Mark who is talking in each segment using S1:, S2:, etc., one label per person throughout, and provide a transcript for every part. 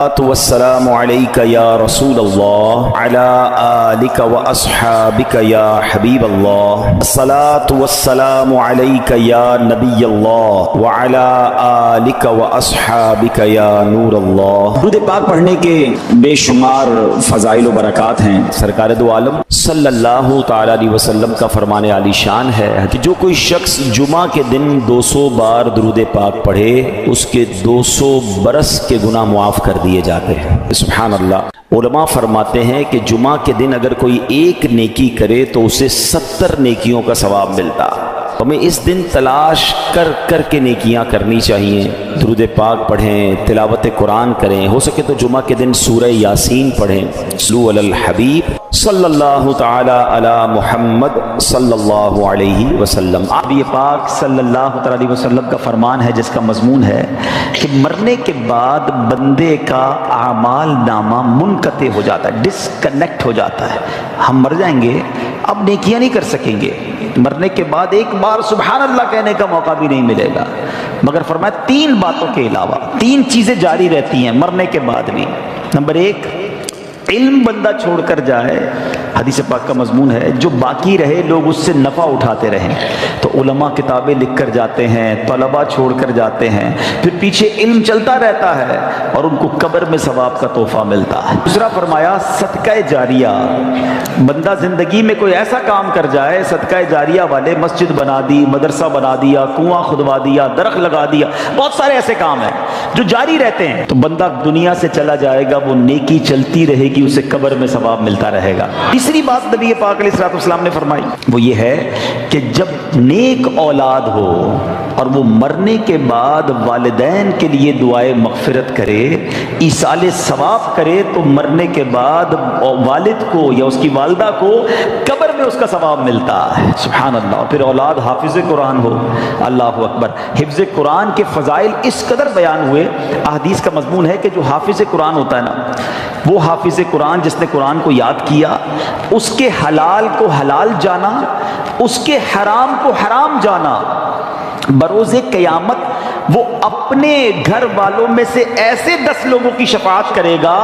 S1: والسلام عليك يا رسول الله على آلك وأصحابك يا حبيب الله الصلاة والسلام عليك يا نبي الله وعلى آلك وأصحابك يا نور الله۔ درود پاک پڑھنے کے بے شمار فضائل و برکات ہیں۔ سرکار دو عالم صلی اللہ تعالی علیہ وسلم کا فرمان عالی شان ہے کہ جو کوئی شخص جمعہ کے دن 200 بار درود پاک پڑھے اس کے 200 برس کے گناہ معاف کر دیے جاتے ہیں۔ سبحان اللہ۔ علماء فرماتے ہیں کہ جمعہ کے دن اگر کوئی ایک نیکی کرے تو اسے 70 نیکیوں کا ثواب ملتا۔ ہمیں اس دن تلاش کر کر کے نیکیاں کرنی چاہیے، درود پاک پڑھیں، تلاوت قرآن کریں، ہو سکے تو جمعہ کے دن سورہ یاسین پڑھیں۔ صلو علی الحبیب صلی اللہ تعالی علی محمد صلی اللہ علیہ وسلم۔ آپ یہ پاک صلی اللہ تعالی علیہ وسلم کا فرمان ہے جس کا مضمون ہے کہ مرنے کے بعد بندے کا اعمال نامہ منقطع ہو جاتا ہے، ڈسکنیکٹ ہو جاتا ہے۔ ہم مر جائیں گے، اب نیکیاں نہیں کر سکیں گے، مرنے کے بعد ایک بار سبحان اللہ کہنے کا موقع بھی نہیں ملے گا، مگر فرمایا 3 باتوں کے علاوہ 3 چیزیں جاری رہتی ہیں مرنے کے بعد بھی۔ نمبر 1، علم بندہ چھوڑ کر جائے، حدیث پاک کا مضمون ہے جو باقی رہے لوگ اس سے نفع اٹھاتے رہیں، تو علماء کتابیں لکھ کر جاتے ہیں، طلباء چھوڑ کر جاتے ہیں، پھر پیچھے علم چلتا رہتا ہے اور ان کو قبر میں ثواب کا تحفہ ملتا ہے۔ دوسرا فرمایا صدقہ جاریہ، بندہ زندگی میں کوئی ایسا کام کر جائے، صدقہ جاریہ والے مسجد بنا دی، مدرسہ بنا دیا، کنواں کھدوا دیا، درخت لگا دیا، بہت سارے ایسے کام ہیں جو جاری رہتے ہیں، تو بندہ دنیا سے چلا جائے گا، وہ نیکی چلتی رہے گی، اسے قبر میں ثواب ملتا رہے گا۔ تیسری بات نبی پاک علیہ الصلوۃ والسلام نے فرمائی وہ یہ ہے کہ جب نیک اولاد ہو اور وہ مرنے کے بعد والدین کے لیے دعائے مغفرت کرے، ایصال ثواب کرے، تو مرنے کے بعد والد کو یا اس کی والدہ کو قبر میں اس کا ثواب ملتا ہے۔ سبحان اللہ۔ پھر اولاد حافظ قرآن ہو، اللہ اکبر۔ حفظ قرآن کے فضائل اس قدر بیان ہوئے، احادیث کا مضمون ہے کہ جو حافظ قرآن ہوتا ہے نا، وہ حافظ قرآن جس نے قرآن کو یاد کیا، اس کے حلال کو حلال جانا، اس کے حرام کو حرام جانا، بروز قیامت وہ اپنے گھر والوں میں سے ایسے 10 لوگوں کی شفاعت کرے گا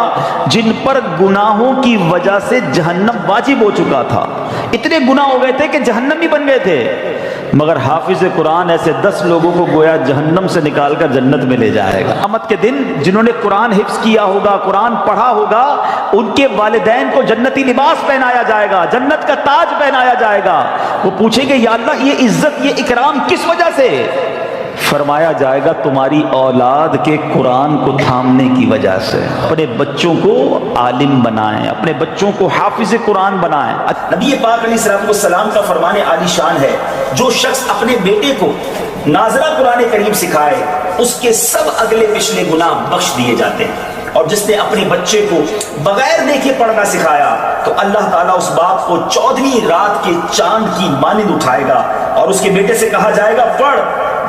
S1: جن پر گناہوں کی وجہ سے جہنم واجب ہو چکا تھا، اتنے گناہ ہو گئے تھے کہ جہنمی بن گئے تھے، مگر حافظ قرآن ایسے 10 لوگوں کو گویا جہنم سے نکال کر جنت میں لے جائے گا۔ قیامت کے دن جنہوں نے قرآن حفظ کیا ہوگا، قرآن پڑھا ہوگا، ان کے والدین کو جنتی لباس پہنایا جائے گا، جنت کا تاج پہنایا جائے گا۔ وہ پوچھیں گے یا اللہ یہ عزت، یہ اکرام کس وجہ سے؟ فرمایا جائے گا تمہاری اولاد کے قرآن کو تھامنے کی وجہ سے۔ اپنے بچوں کو عالم بنائیں، اپنے بچوں کو حافظ قرآن بنائیں۔
S2: نبی پاک علیہ السلام کا فرمان عالی شان ہے جو شخص اپنے بیٹے کو ناظرہ قرآن کریم سکھائے اس کے سب اگلے پچھلے گناہ بخش دیے جاتے ہیں، اور جس نے اپنے بچے کو بغیر دیکھے پڑھنا سکھایا تو اللہ تعالیٰ اس باپ کو 14ویں رات کے چاند کی مانند اٹھائے گا اور اس کے بیٹے سے کہا جائے گا پڑھ،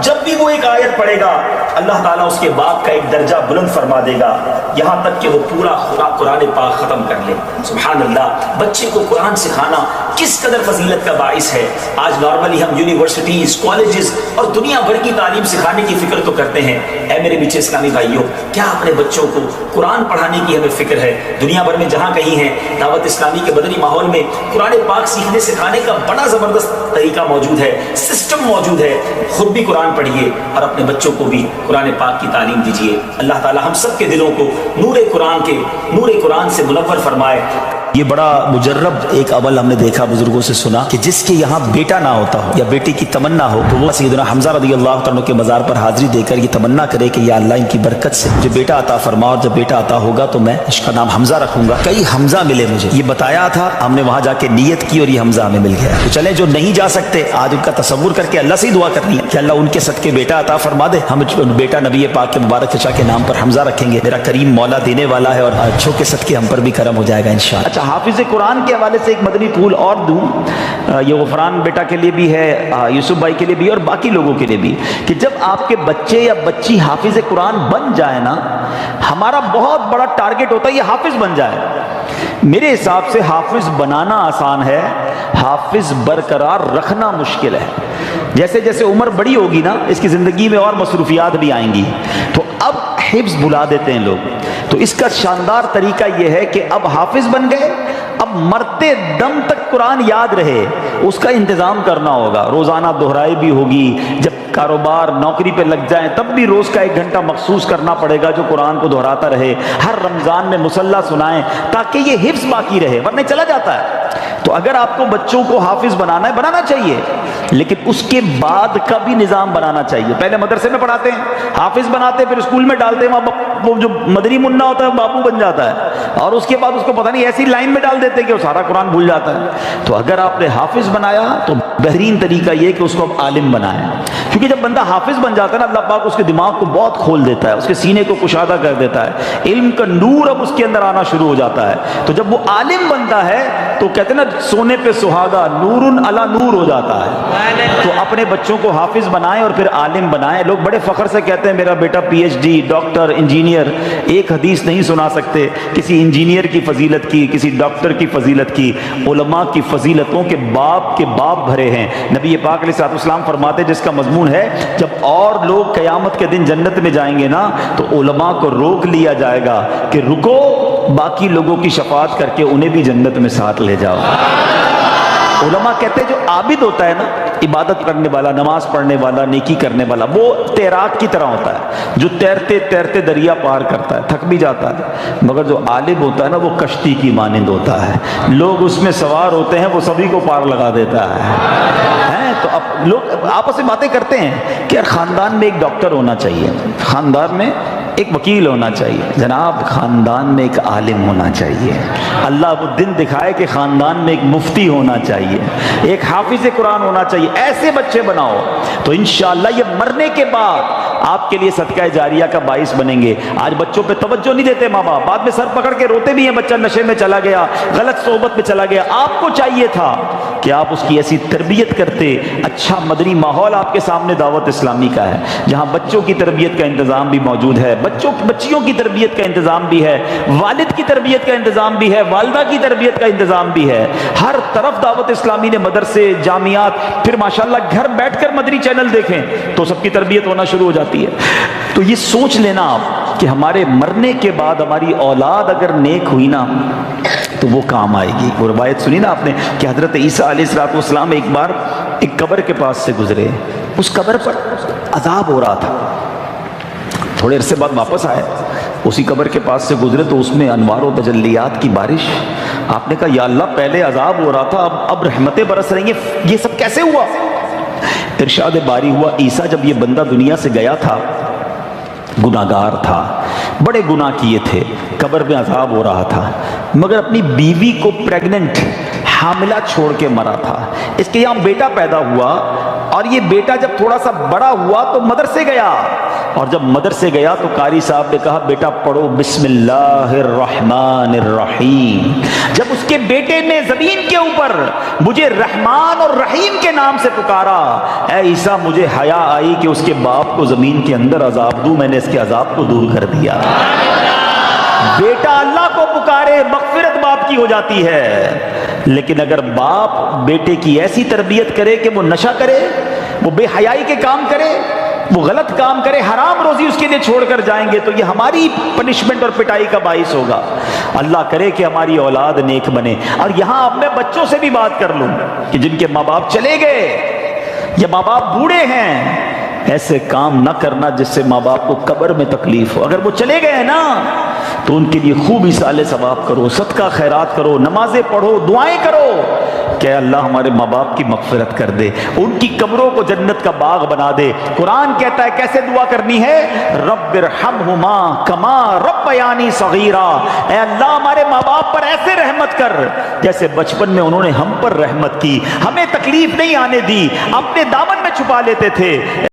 S2: جب بھی وہ ایک آیت پڑھے گا اللہ تعالیٰ اس کے باپ کا ایک درجہ بلند فرما دے گا، یہاں تک کہ وہ پورا قرآن پاک ختم کر لے۔ سبحان اللہ۔ بچے کو قرآن سکھانا کس قدر فضیلت کا باعث ہے۔ آج نارملی ہم یونیورسٹیز، کالجز اور دنیا بھر کی تعلیم سکھانے کی فکر تو کرتے ہیں، اے میرے میٹھے اسلامی بھائیوں، کیا اپنے بچوں کو قرآن پڑھانے کی ہمیں فکر ہے؟ دنیا بھر میں جہاں کہیں ہیں دعوت اسلامی کے مدنی ماحول میں قرآن پاک سیکھنے سکھانے کا بڑا زبردست طریقہ موجود ہے، سسٹم موجود ہے۔ خود بھی قرآن پڑھیے اور اپنے بچوں کو بھی قرآن پاک کی تعلیم دیجیے۔ اللہ تعالی ہم سب کے دلوں کو نور قرآن سے منور فرمائے۔
S1: یہ بڑا مجرب ایک عمل ہم نے دیکھا، بزرگوں سے سنا کہ جس کے یہاں بیٹا نہ ہوتا ہو یا بیٹی کی تمنا ہو تو وہ سیدنا حمزہ رضی اللہ تعالیٰ کے مزار پر حاضری دے کر یہ تمنا کرے کہ یا اللہ ان کی برکت سے مجھے بیٹا عطا فرما، اور جب بیٹا عطا ہوگا تو میں اس کا نام حمزہ رکھوں گا۔ کئی حمزہ ملے مجھے، یہ بتایا تھا، ہم نے وہاں جا کے نیت کی اور یہ حمزہ ہمیں مل گیا۔ تو چلیں جو نہیں جا سکتے آج ان کا تصور کر کے اللہ سے دعا کرنی ہے کہ اللہ ان کے صدقے بیٹا عطا فرما دے، ہم بیٹا نبی پاک کے مبارک چچا کے نام پر حمزہ رکھیں گے۔ میرا کریم مولا دینے والا ہے اور اچھوں کے صدقے ہم پر بھی کرم ہو جائے گا انشاءاللہ۔
S2: اچھا، حافظ قرآن کے حوالے سے ایک مدنی پھول اور دوں، یہ غفران بیٹا کے لیے بھی ہے، یوسف بھائی کے لیے بھی اور باقی لوگوں کے لیے بھی، کہ جب آپ کے بچے یا بچی حافظ قرآن بن جائے نا، ہمارا بہت بڑا ٹارگٹ ہوتا ہے یہ حافظ بن جائے۔ میرے حساب سے حافظ بنانا آسان ہے، حافظ برقرار رکھنا مشکل ہے۔ جیسے جیسے عمر بڑی ہوگی نا، اس کی زندگی میں اور مصروفیات بھی آئیں گی، تو اب حفظ بلا دیتے ہیں لوگ،
S1: تو اس کا شاندار طریقہ یہ ہے کہ اب حافظ بن گئے، اب مرتے دم تک قرآن یاد رہے اس کا انتظام کرنا ہوگا، روزانہ دہرائی بھی ہوگی، جب کاروبار نوکری پہ لگ جائیں تب بھی روز کا 1 گھنٹہ مخصوص کرنا پڑے گا جو قرآن کو دہراتا رہے، ہر رمضان میں مصلی سنائیں تاکہ یہ حفظ باقی رہے، ورنہ چلا جاتا ہے۔ تو اگر آپ کو بچوں کو حافظ بنانا ہے بنانا چاہیے، لیکن اس کے بعد کا بھی نظام بنانا چاہیے۔ پہلے مدرسے میں پڑھاتے ہیں، حافظ بناتے ہیں، پھر اسکول میں ڈالتے ہیں، وہ جو مدری منا ہوتا ہے باپو بن جاتا ہے، اور اس کے بعد اس کو پتہ نہیں ایسی لائن میں ڈال دیتے ہیں کہ وہ سارا قرآن بھول جاتا ہے۔ تو اگر آپ نے حافظ بنایا تو بہترین طریقہ یہ کہ اس کو اب عالم بنائیں، کیونکہ جب بندہ حافظ بن جاتا ہے نا اللہ پاک اس کے دماغ کو بہت کھول دیتا ہے، اس کے سینے کو کشادہ کر دیتا ہے، علم کا نور اب اس کے اندر آنا شروع ہو جاتا ہے۔ تو جب وہ عالم بنتا ہے تو کہتے ہیں نا سونے پہ سہاگا، نور علی نور ہو جاتا ہے۔ تو اپنے بچوں کو حافظ بنائیں اور پھر عالم بنائیں۔ لوگ بڑے فخر سے کہتے ہیں میرا بیٹا P H D, doctor, engineer, ایک حدیث نہیں سنا سکتے کسی انجینئر کی فضیلت کی، کسی ڈاکٹر کی فضیلت کی۔ علماء کی فضیلتوں کے باب بھرے ہیں۔ نبی پاک علیہ الصلوۃ والسلام فرماتے جس کا مضمون ہے جب اور لوگ قیامت کے دن جنت میں جائیں گے نا تو علماء کو روک لیا جائے گا کہ رکو، باقی لوگوں کی شفاعت کر کے انہیں بھی جنت میں ساتھ لے جاؤ۔ علماء کہتے ہیں جو عابد ہوتا ہے نا، عبادت کرنے والا، نماز پڑھنے والا، نیکی کرنے والا، وہ تیراک کی طرح ہوتا ہے جو تیرتے تیرتے دریا پار کرتا ہے، تھک بھی جاتا ہے، مگر جو عالم ہوتا ہے نا وہ کشتی کی مانند ہوتا ہے، لوگ اس میں سوار ہوتے ہیں وہ سبھی کو پار لگا دیتا ہے۔ تو اب لوگ آپس میں باتیں کرتے ہیں کہ یار خاندان میں ایک ڈاکٹر ہونا چاہیے، خاندان میں ایک وکیل ہونا چاہیے، جناب خاندان میں ایک عالم ہونا چاہیے، اللہ وہ دن دکھائے کہ خاندان میں ایک مفتی ہونا چاہیے، ایک حافظ قرآن ہونا چاہیے۔ ایسے بچے بناؤ تو انشاءاللہ یہ مرنے کے بعد آپ کے لیے صدقہ جاریہ کا باعث بنیں گے۔ آج بچوں پہ توجہ نہیں دیتے ماں باپ، بعد میں سر پکڑ کے روتے بھی ہیں بچہ نشے میں چلا گیا، غلط صحبت میں چلا گیا۔ آپ کو چاہیے تھا کہ آپ اس کی ایسی تربیت کرتے، اچھا مدنی ماحول آپ کے سامنے دعوت اسلامی کا ہے جہاں بچوں کی تربیت کا انتظام بھی موجود ہے، بچیوں کی تربیت کا انتظام بھی ہے، والد کی تربیت کا انتظام بھی ہے، والدہ کی تربیت کا انتظام بھی ہے۔ ہر طرف دعوت اسلامی نے مدرسے، جامعات، پھر ماشاءاللہ گھر بیٹھ کر مدنی چینل دیکھیں تو سب کی تربیت ہونا شروع ہو جاتی ہے۔ تو یہ سوچ لینا آپ کہ ہمارے مرنے کے بعد ہماری اولاد اگر نیک ہوئی نا تو وہ کام آئے گی۔ وہ روایت سنی نا آپ نے کہ حضرت عیسیٰ علیہ السلام ایک بار ایک قبر کے پاس سے گزرے، اس قبر پر عذاب ہو رہا تھا، تھوڑے عرصے بعد واپس آئے، اسی قبر کے پاس سے گزرے تو اس میں انوار و تجلیات کی بارش۔ آپ نے کہا یا اللہ پہلے عذاب ہو رہا تھا اب رحمتیں برس رہی ہیں، یہ سب کیسے ہوا؟ ارشاد باری ہوا عیسیٰ جب یہ بندہ دنیا سے گیا تھا گناہگار تھا، بڑے گناہ کیے تھے، قبر میں عذاب ہو رہا تھا، مگر اپنی بیوی کو پریگننٹ حاملہ چھوڑ کے مرا تھا۔ اس کے یہاں بیٹا پیدا ہوا اور یہ بیٹا جب تھوڑا سا بڑا ہوا تو مدرسے گیا، اور جب مدرسے گیا تو قاری صاحب نے کہا بیٹا پڑھو بسم اللہ الرحمن الرحیم۔ جب اس کے بیٹے نے زمین کے اوپر مجھے رحمان اور رحیم کے نام سے پکارا، اے عیسیٰ مجھے حیا آئی کہ اس کے باپ کو زمین کے اندر عذاب دوں، میں نے اس کے عذاب کو دور کر دیا۔ بیٹا اللہ کو پکارے مغفرت باپ کی ہو جاتی ہے، لیکن اگر باپ بیٹے کی ایسی تربیت کرے کہ وہ نشہ کرے، وہ بے حیائی کے کام کرے، وہ غلط کام کرے، حرام روزی اس کے لیے چھوڑ کر جائیں گے تو یہ ہماری پنشمنٹ اور پٹائی کا باعث ہوگا۔ اللہ کرے کہ ہماری اولاد نیک بنے۔ اور یہاں اب میں بچوں سے بھی بات کر لوں کہ جن کے ماں باپ چلے گئے یا ماں باپ بوڑھے ہیں، ایسے کام نہ کرنا جس سے ماں باپ کو قبر میں تکلیف ہو۔ اگر وہ چلے گئے نا تو ان کے لیے خوب اصالہ ثواب کرو، صدقہ خیرات کرو، نمازیں پڑھو، دعائیں کرو کہ اللہ ہمارے ماں باپ کی مغفرت کر دے، ان کی قبروں کو جنت کا باغ بنا دے۔ قرآن کہتا ہے کیسے دعا کرنی ہے، رب ارحمہما کما ربیانی صغیرا، اے اللہ ہمارے ماں باپ پر ایسے رحمت کر جیسے بچپن میں انہوں نے ہم پر رحمت کی، ہمیں تکلیف نہیں آنے دی، اپنے دامن میں چھپا لیتے تھے۔